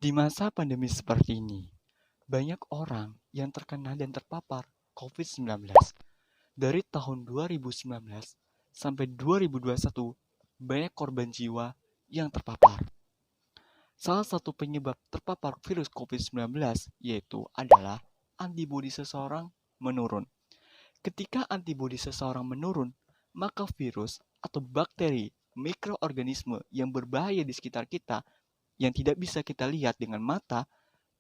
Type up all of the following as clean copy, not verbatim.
Di masa pandemi seperti ini, banyak orang yang terkena dan terpapar COVID-19. Dari tahun 2019 sampai 2021, banyak korban jiwa yang terpapar. Salah satu penyebab terpapar virus COVID-19 yaitu adalah antibodi seseorang menurun. Ketika antibodi seseorang menurun, maka virus atau bakteri, mikroorganisme yang berbahaya di sekitar kita yang tidak bisa kita lihat dengan mata,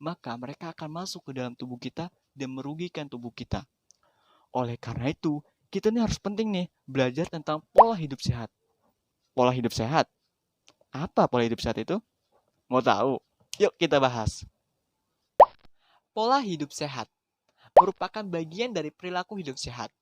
maka mereka akan masuk ke dalam tubuh kita dan merugikan tubuh kita. Oleh karena itu, kita ini harus penting nih belajar tentang pola hidup sehat. Pola hidup sehat? Apa pola hidup sehat itu? Mau tahu? Yuk kita bahas. Pola hidup sehat merupakan bagian dari perilaku hidup sehat.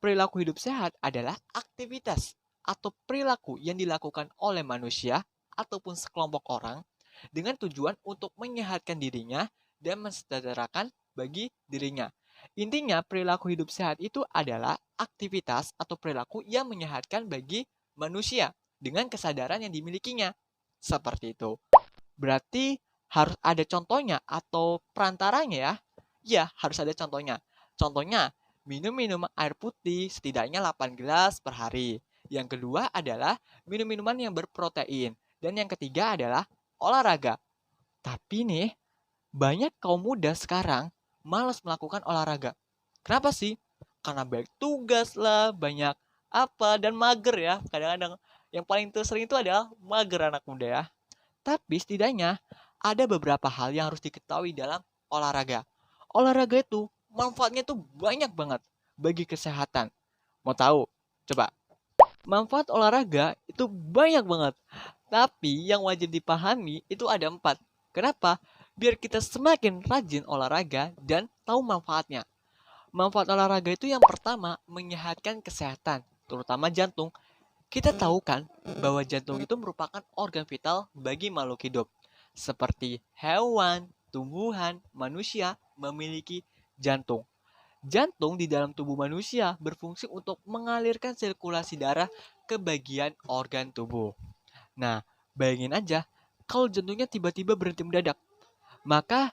Perilaku hidup sehat adalah aktivitas atau perilaku yang dilakukan oleh manusia ataupun sekelompok orang dengan tujuan untuk menyehatkan dirinya dan mensejahterakan bagi dirinya. Intinya, perilaku hidup sehat itu adalah aktivitas atau perilaku yang menyehatkan bagi manusia dengan kesadaran yang dimilikinya. Seperti itu. Berarti harus ada contohnya atau perantaranya ya. Ya, harus ada contohnya. Contohnya, minum air putih setidaknya 8 gelas per hari. Yang kedua adalah minum minuman yang berprotein. Dan yang ketiga adalah olahraga. Tapi nih, banyak kaum muda sekarang malas melakukan olahraga. Kenapa sih? Karena banyak tugas lah, banyak apa, dan mager ya. Kadang-kadang yang paling sering itu adalah mager anak muda ya. Tapi setidaknya ada beberapa hal yang harus diketahui dalam olahraga. Olahraga itu manfaatnya tuh banyak banget bagi kesehatan. Mau tahu? Coba. Manfaat olahraga itu banyak banget. Tapi yang wajib dipahami itu ada 4. Kenapa? Biar kita semakin rajin olahraga dan tahu manfaatnya. Manfaat olahraga itu yang pertama menyehatkan kesehatan, terutama jantung. Kita tahu kan bahwa jantung itu merupakan organ vital bagi makhluk hidup. Seperti hewan, tumbuhan, manusia memiliki jantung. Jantung di dalam tubuh manusia berfungsi untuk mengalirkan sirkulasi darah ke bagian organ tubuh. Nah, bayangin aja kalau jantungnya tiba-tiba berhenti mendadak, maka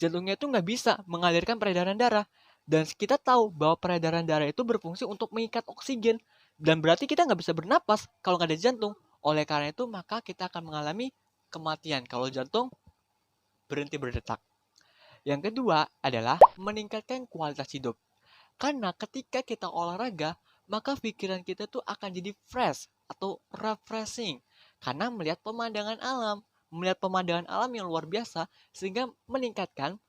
jantungnya itu nggak bisa mengalirkan peredaran darah. Dan kita tahu bahwa peredaran darah itu berfungsi untuk mengikat oksigen. Dan berarti kita nggak bisa bernapas kalau nggak ada jantung. Oleh karena itu, maka kita akan mengalami kematian kalau jantung berhenti berdetak. Yang kedua adalah meningkatkan kualitas hidup. Karena ketika kita olahraga, maka pikiran kita tuh akan jadi fresh atau refreshing. Karena melihat pemandangan alam yang luar biasa, sehingga meningkatkan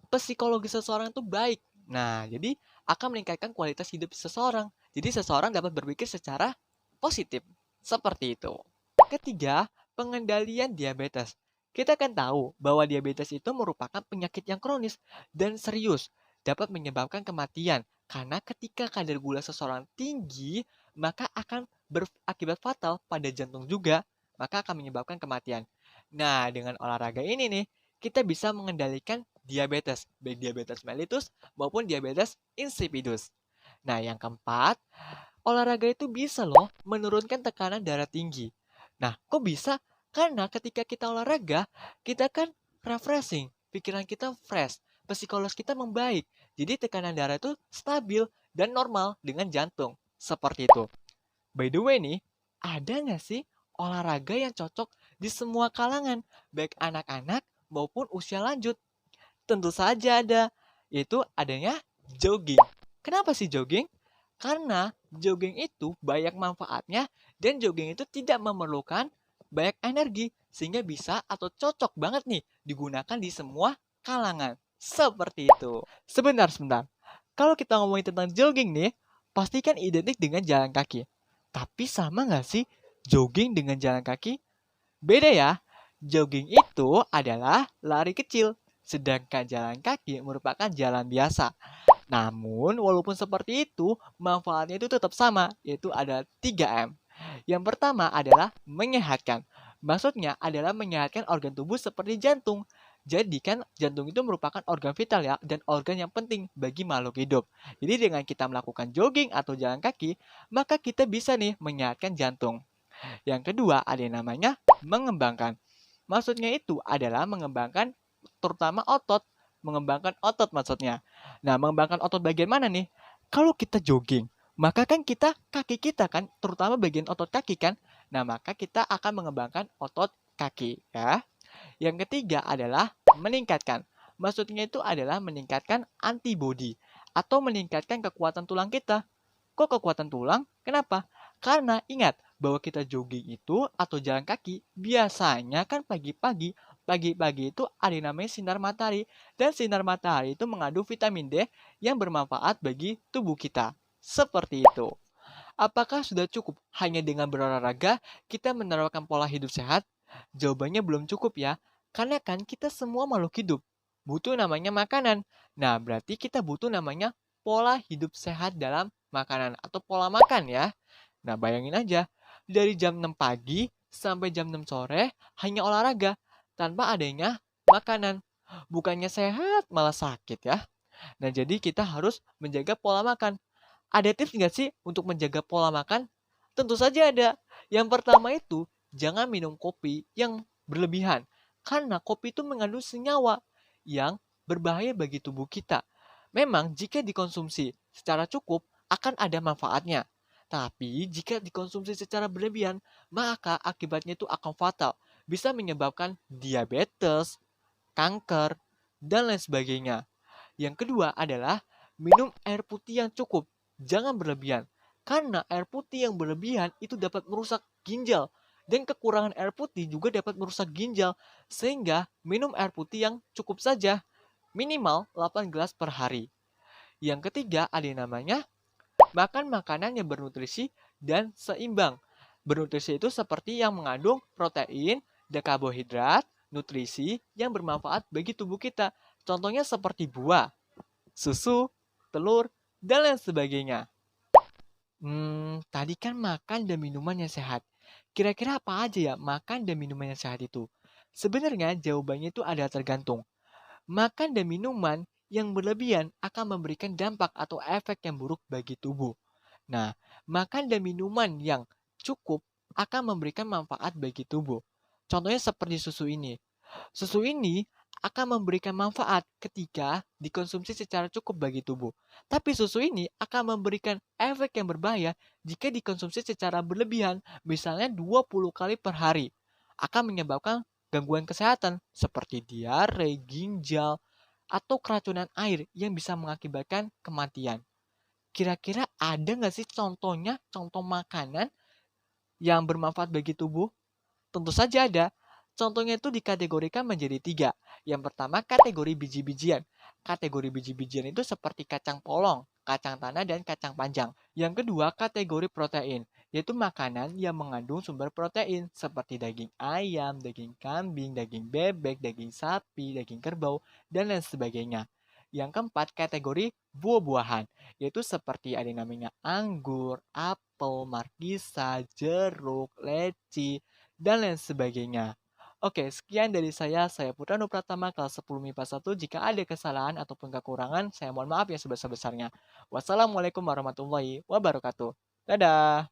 psikologi seseorang itu baik. Nah, jadi akan meningkatkan kualitas hidup seseorang. Jadi seseorang dapat berpikir secara positif. Seperti itu. Ketiga, pengendalian diabetes. Kita kan tahu bahwa diabetes itu merupakan penyakit yang kronis dan serius, dapat menyebabkan kematian. Karena ketika kadar gula seseorang tinggi, maka akan berakibat fatal pada jantung juga, maka akan menyebabkan kematian. Nah, dengan olahraga ini nih, kita bisa mengendalikan diabetes, baik diabetes mellitus maupun diabetes insipidus. Nah, yang keempat, olahraga itu bisa loh menurunkan tekanan darah tinggi. Nah, kok bisa? Karena ketika kita olahraga, kita kan refreshing, pikiran kita fresh, psikolog kita membaik. Jadi tekanan darah itu stabil dan normal dengan jantung. Seperti itu. By the way nih, ada nggak sih olahraga yang cocok di semua kalangan, baik anak-anak maupun usia lanjut? Tentu saja ada, yaitu adanya jogging. Kenapa sih jogging? Karena jogging itu banyak manfaatnya dan jogging itu tidak memerlukan banyak energi sehingga bisa atau cocok banget nih digunakan di semua kalangan. Seperti itu. Sebentar. Kalau kita ngomongin tentang jogging nih, pasti kan identik dengan jalan kaki. Tapi sama nggak sih jogging dengan jalan kaki? Beda ya. Jogging itu adalah lari kecil, sedangkan jalan kaki merupakan jalan biasa. Namun, walaupun seperti itu, manfaatnya itu tetap sama, yaitu ada 3M. Yang pertama adalah menyehatkan. Maksudnya adalah menyehatkan organ tubuh seperti jantung. Jadi kan jantung itu merupakan organ vital ya, dan organ yang penting bagi makhluk hidup. Jadi dengan kita melakukan jogging atau jalan kaki, maka kita bisa nih menyehatkan jantung. Yang kedua ada yang namanya mengembangkan. Maksudnya itu adalah mengembangkan terutama otot, mengembangkan otot maksudnya. Nah, mengembangkan otot bagian mana nih? Kalau kita jogging, maka kan kaki kita kan, terutama bagian otot kaki kan. Nah, maka kita akan mengembangkan otot kaki ya. Yang ketiga adalah meningkatkan. Maksudnya itu adalah meningkatkan antibodi atau meningkatkan kekuatan tulang kita. Kok kekuatan tulang? Kenapa? Karena ingat bahwa kita jogging itu atau jalan kaki biasanya kan pagi-pagi. Pagi-pagi itu ada yang namanya sinar matahari. Dan sinar matahari itu mengandung vitamin D yang bermanfaat bagi tubuh kita. Seperti itu. Apakah sudah cukup hanya dengan berolahraga kita menerapkan pola hidup sehat? Jawabannya belum cukup ya. Karena kan kita semua makhluk hidup. Butuh namanya makanan. Nah, berarti kita butuh namanya pola hidup sehat dalam makanan atau pola makan ya. Nah, bayangin aja. Dari jam 6 pagi sampai jam 6 sore hanya olahraga tanpa adanya makanan. Bukannya sehat malah sakit ya. Nah, jadi kita harus menjaga pola makan. Ada tips nggak sih untuk menjaga pola makan? Tentu saja ada. Yang pertama itu, jangan minum kopi yang berlebihan. Karena kopi itu mengandung senyawa yang berbahaya bagi tubuh kita. Memang jika dikonsumsi secara cukup akan ada manfaatnya. Tapi jika dikonsumsi secara berlebihan, maka akibatnya itu akan fatal. Bisa menyebabkan diabetes, kanker, dan lain sebagainya. Yang kedua adalah minum air putih yang cukup, jangan berlebihan. Karena air putih yang berlebihan itu dapat merusak ginjal. Dan kekurangan air putih juga dapat merusak ginjal. Sehingga minum air putih yang cukup saja, minimal 8 gelas per hari. Yang ketiga ada yang namanya makan makanan yang bernutrisi dan seimbang. Bernutrisi itu seperti yang mengandung protein dan karbohidrat, nutrisi yang bermanfaat bagi tubuh kita. Contohnya seperti buah, susu, telur, dan lain sebagainya. Tadi kan makan dan minuman yang sehat. Kira-kira apa aja ya makan dan minuman yang sehat itu? Sebenarnya jawabannya itu ada tergantung. Makan dan minuman yang berlebihan akan memberikan dampak atau efek yang buruk bagi tubuh. Nah, makan dan minuman yang cukup akan memberikan manfaat bagi tubuh. Contohnya seperti susu ini. Susu ini akan memberikan manfaat ketika dikonsumsi secara cukup bagi tubuh. Tapi susu ini akan memberikan efek yang berbahaya jika dikonsumsi secara berlebihan, misalnya 20 kali per hari. Akan menyebabkan gangguan kesehatan seperti diare, ginjal, atau keracunan air yang bisa mengakibatkan kematian. Kira-kira ada nggak sih contohnya, contoh makanan yang bermanfaat bagi tubuh? Tentu saja ada. Contohnya itu dikategorikan menjadi tiga. Yang pertama kategori biji-bijian. Kategori biji-bijian itu seperti kacang polong, kacang tanah, dan kacang panjang. Yang kedua kategori protein, yaitu makanan yang mengandung sumber protein seperti daging ayam, daging kambing, daging bebek, daging sapi, daging kerbau, dan lain sebagainya. Yang keempat kategori buah-buahan, yaitu seperti ada yang namanya anggur, apel, markisa, jeruk, leci, dan lain sebagainya. Oke, sekian dari saya Putra Pratama kelas 10 MIPA 1. Jika ada kesalahan ataupun kekurangan, saya mohon maaf yang sebesar-besarnya. Wassalamualaikum warahmatullahi wabarakatuh. Dadah.